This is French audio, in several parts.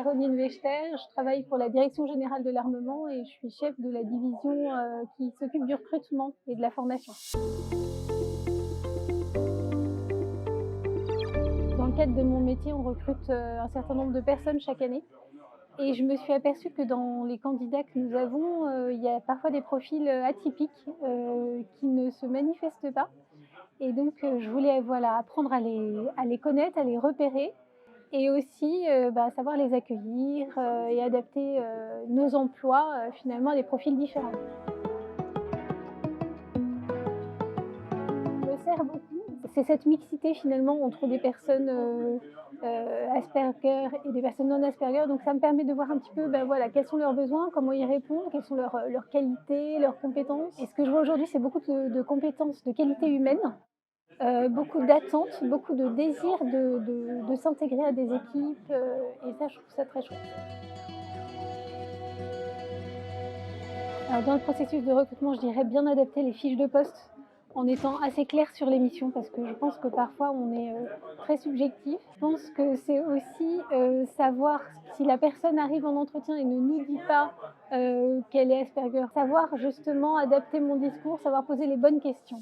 Caroline Wechter, je travaille pour la Direction générale de l'armement et je suis chef de la division qui s'occupe du recrutement et de la formation. Dans le cadre de mon métier, on recrute un certain nombre de personnes chaque année et je me suis aperçue que dans les candidats que nous avons, il y a parfois des profils atypiques qui ne se manifestent pas et donc je voulais apprendre à les connaître, à les repérer et aussi, savoir les accueillir, et adapter, nos emplois, finalement à des profils différents. Me sert beaucoup, c'est cette mixité finalement entre des personnes, Asperger et des personnes non Asperger, donc ça me permet de voir un petit peu, quels sont leurs besoins, comment y répondre, quelles sont leurs qualités, leurs compétences et ce que je vois aujourd'hui, c'est beaucoup de compétences, de qualités humaines. Beaucoup d'attentes, beaucoup de désir de s'intégrer à des équipes, et ça, je trouve ça très chouette. Alors dans le processus de recrutement, je dirais bien adapter les fiches de poste en étant assez clair sur les missions parce que je pense que parfois on est, très subjectif. Je pense que c'est aussi, savoir si la personne arrive en entretien et ne nous dit pas, qu'elle est Asperger, savoir justement adapter mon discours, savoir poser les bonnes questions.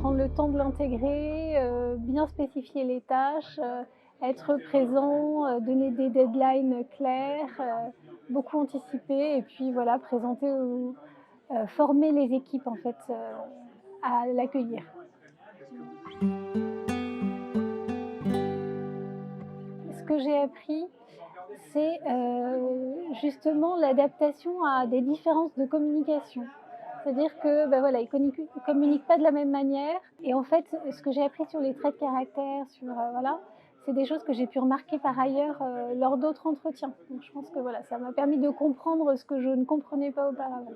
Prendre le temps de l'intégrer, bien spécifier les tâches, être présent, donner des deadlines clairs, beaucoup anticiper et puis voilà, présenter ou former les équipes en fait, à l'accueillir. Ce que j'ai appris, c'est, justement l'adaptation à des différences de communication. C'est-à-dire que, ils communiquent pas de la même manière et en fait, ce que j'ai appris sur les traits de caractère, c'est des choses que j'ai pu remarquer par ailleurs, lors d'autres entretiens. Donc je pense que voilà, ça m'a permis de comprendre ce que je ne comprenais pas auparavant.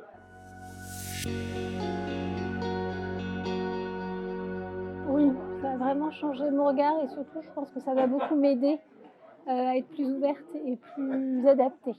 Oui, ça a vraiment changé mon regard et surtout, je pense que ça va beaucoup m'aider, à être plus ouverte et plus adaptée.